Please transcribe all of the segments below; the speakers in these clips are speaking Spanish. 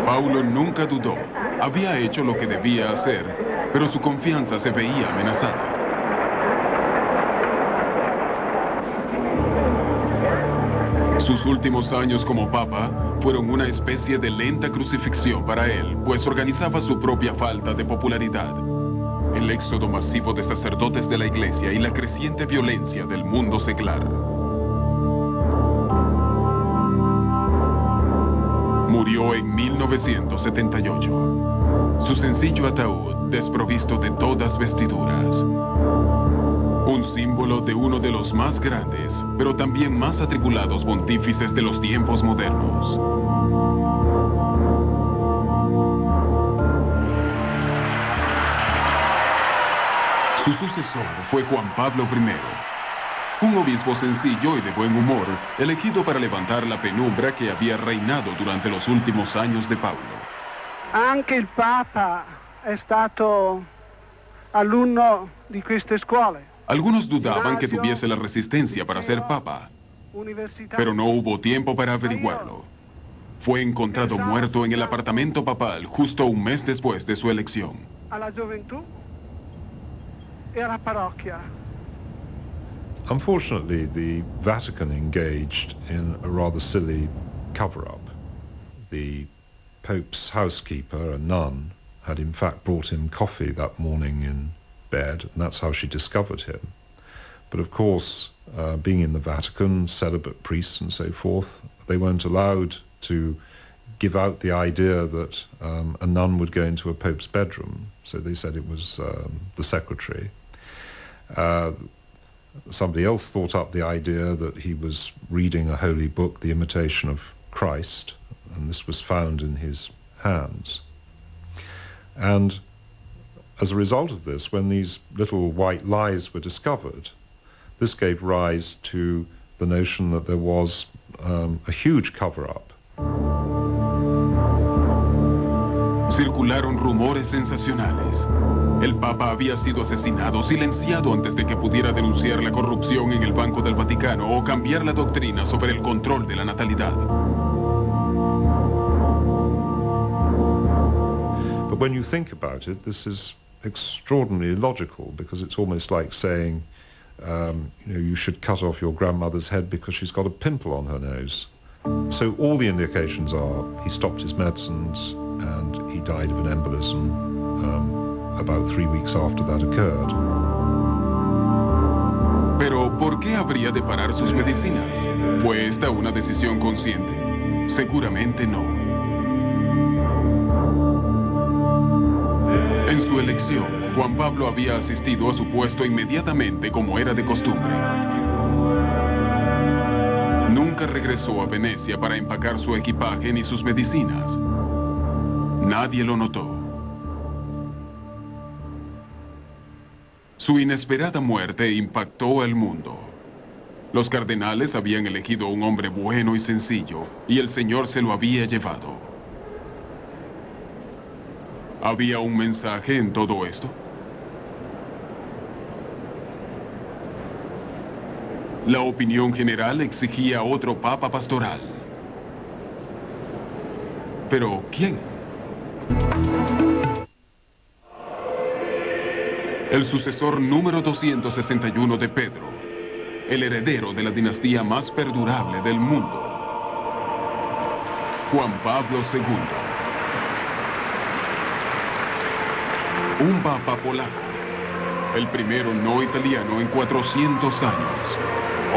Paulo nunca dudó. Había hecho lo que debía hacer, pero su confianza se veía amenazada. Sus últimos años como papa fueron una especie de lenta crucifixión para él, pues organizaba su propia falta de popularidad. El éxodo masivo de sacerdotes de la iglesia y la creciente violencia del mundo secular. Murió en 1978. Su sencillo ataúd desprovisto de todas vestiduras. Un símbolo de uno de los más grandes, pero también más atribulados pontífices de los tiempos modernos. Su sucesor fue Juan Pablo I, un obispo sencillo y de buen humor, elegido para levantar la penumbra que había reinado durante los últimos años de Paulo. Anche il Papa è stato alunno di queste scuole. Algunos dudaban que tuviese la resistencia para ser papa, pero no hubo tiempo para averiguarlo. Fue encontrado muerto en el apartamento papal justo un mes después de su elección. A la gioventù e alla parrocchia. Unfortunately, the Vatican engaged in a rather silly cover-up. The Pope's housekeeper, a nun, had in fact brought him coffee that morning in bed, and that's how she discovered him. But of course, being in the Vatican, celibate priests and so forth, they weren't allowed to give out the idea that a nun would go into a Pope's bedroom, so they said it was the secretary. Somebody else thought up the idea that he was reading a holy book, The Imitation of Christ, and this was found in his hands. And as a result of this, when these little white lies were discovered, this gave rise to the notion that there was a huge cover-up. Circularon rumores sensacionales. El Papa había sido asesinado, silenciado antes de que pudiera denunciar la corrupción en el Banco del Vaticano o cambiar la doctrina sobre el control de la natalidad. But when you think about it, this is extraordinarily logical, because it's almost like saying, you should cut off your grandmother's head because she's got a pimple on her nose. So all the indications are he stopped his medicines and he died of an embolism about 3 weeks after that occurred. Pero, ¿por qué habría de parar sus medicinas? ¿Fue esta una decisión consciente? Seguramente no. En su elección, Juan Pablo había asistido a su puesto inmediatamente como era de costumbre. Nunca regresó a Venecia para empacar su equipaje ni sus medicinas. Nadie lo notó. Su inesperada muerte impactó al mundo. Los cardenales habían elegido un hombre bueno y sencillo, y el Señor se lo había llevado. ¿Había un mensaje en todo esto? La opinión general exigía otro papa pastoral. ¿Pero quién? El sucesor número 261 de Pedro, el heredero de la dinastía más perdurable del mundo, Juan Pablo II. Un papa polaco, el primero no italiano en 400 años,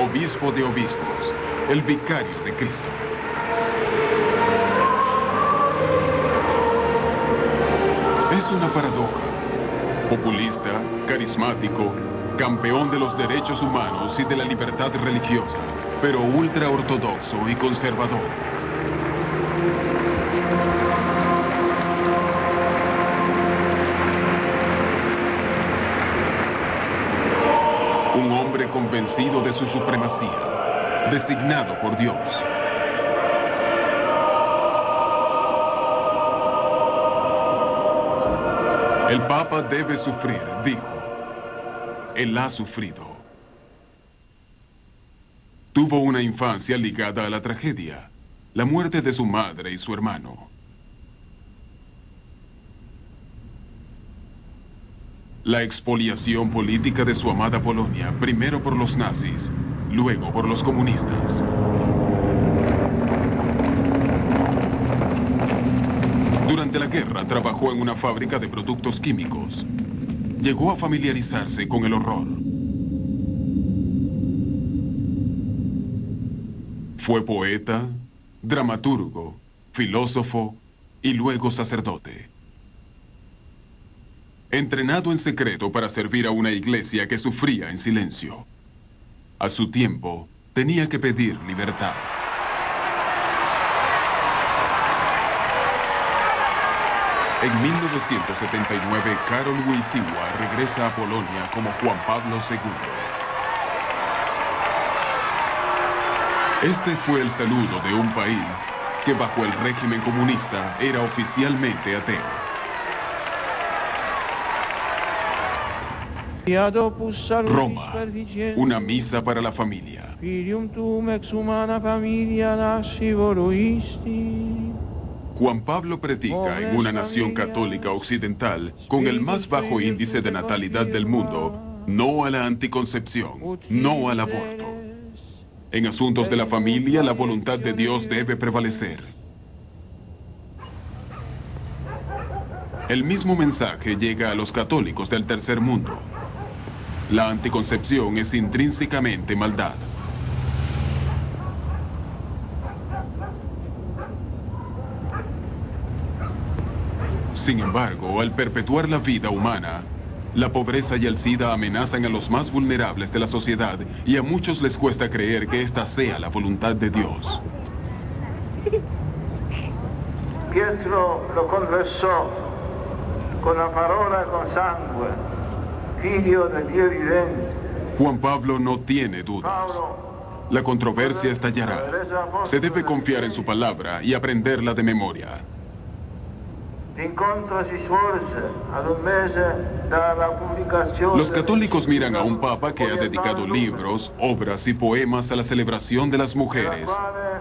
obispo de obispos, el vicario de Cristo. Es una paradoja. Populista, carismático, campeón de los derechos humanos y de la libertad religiosa, pero ultraortodoxo y conservador. Un hombre convencido de su supremacía, designado por Dios. El Papa debe sufrir, dijo. Él ha sufrido. Tuvo una infancia ligada a la tragedia, la muerte de su madre y su hermano. La expoliación política de su amada Polonia, primero por los nazis, luego por los comunistas. Durante la guerra trabajó en una fábrica de productos químicos. Llegó a familiarizarse con el horror. Fue poeta, dramaturgo, filósofo y luego sacerdote. Entrenado en secreto para servir a una iglesia que sufría en silencio. A su tiempo, tenía que pedir libertad. En 1979, Karol Wojtyła regresa a Polonia como Juan Pablo II. Este fue el saludo de un país que bajo el régimen comunista era oficialmente ateo. Roma, una misa para la familia. Juan Pablo predica en una nación católica occidental con el más bajo índice de natalidad del mundo, no a la anticoncepción, no al aborto. En asuntos de la familia, la voluntad de Dios debe prevalecer. El mismo mensaje llega a los católicos del tercer mundo. La anticoncepción es intrínsecamente maldad. Sin embargo, al perpetuar la vida humana, la pobreza y el SIDA amenazan a los más vulnerables de la sociedad y a muchos les cuesta creer que esta sea la voluntad de Dios. Pietro lo confesó con la parola e con sangue, figlio del Dio vivente. Juan Pablo no tiene dudas. La controversia estallará. Se debe confiar en su palabra y aprenderla de memoria. Los católicos miran a un papa que ha dedicado libros, obras y poemas a la celebración de las mujeres,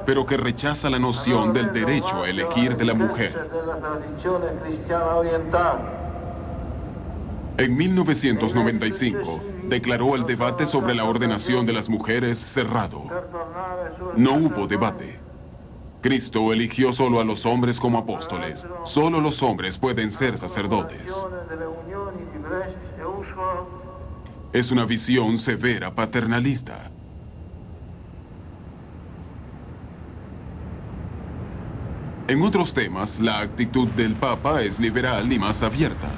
pero que rechaza la noción del derecho a elegir de la mujer. En 1995, declaró el debate sobre la ordenación de las mujeres cerrado. No hubo debate. Cristo eligió solo a los hombres como apóstoles. Solo los hombres pueden ser sacerdotes. Es una visión severa, paternalista. En otros temas, la actitud del Papa es liberal y más abierta.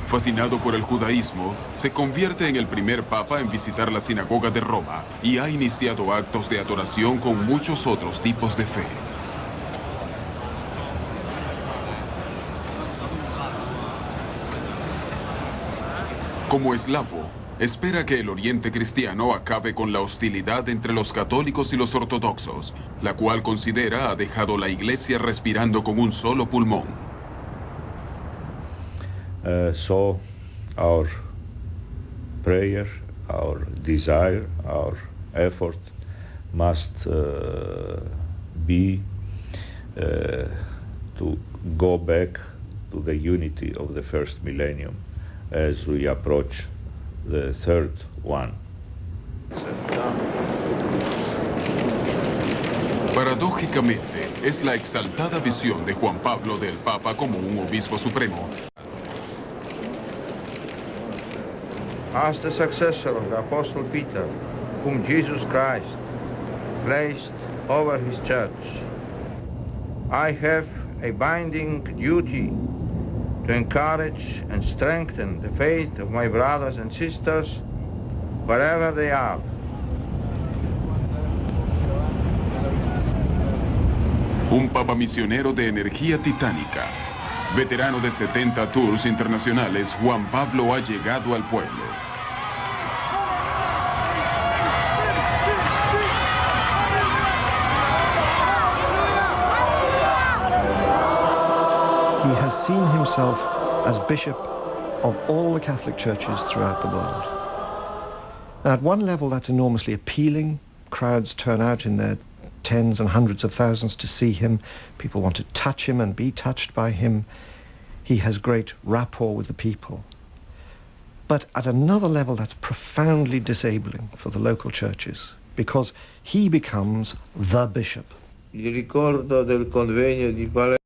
Fascinado por el judaísmo, se convierte en el primer papa en visitar la sinagoga de Roma y ha iniciado actos de adoración con muchos otros tipos de fe. Como eslavo, espera que el Oriente cristiano acabe con la hostilidad entre los católicos y los ortodoxos, la cual considera ha dejado la Iglesia respirando con un solo pulmón. So our prayer, our desire, our effort must be to go back to the unity of the first millennium as we approach the third one. Paradójicamente, es la exaltada visión de Juan Pablo del Papa como un obispo supremo. As the successor of the Apostle Peter, whom Jesus Christ placed over his church, I have a binding duty to encourage and strengthen the faith of my brothers and sisters wherever they are. Un papa misionero de energía titánica. Veterano de 70 tours internacionales, Juan Pablo ha llegado al pueblo. He has seen himself as bishop of all the Catholic churches throughout the world. Now, at one level, that's enormously appealing. Crowds turn out in their tens and hundreds of thousands to see him. People want to touch him and be touched by him. He has great rapport with the people. But at another level, that's profoundly disabling for the local churches, because he becomes the bishop. Il ricordo del convegno di Palermo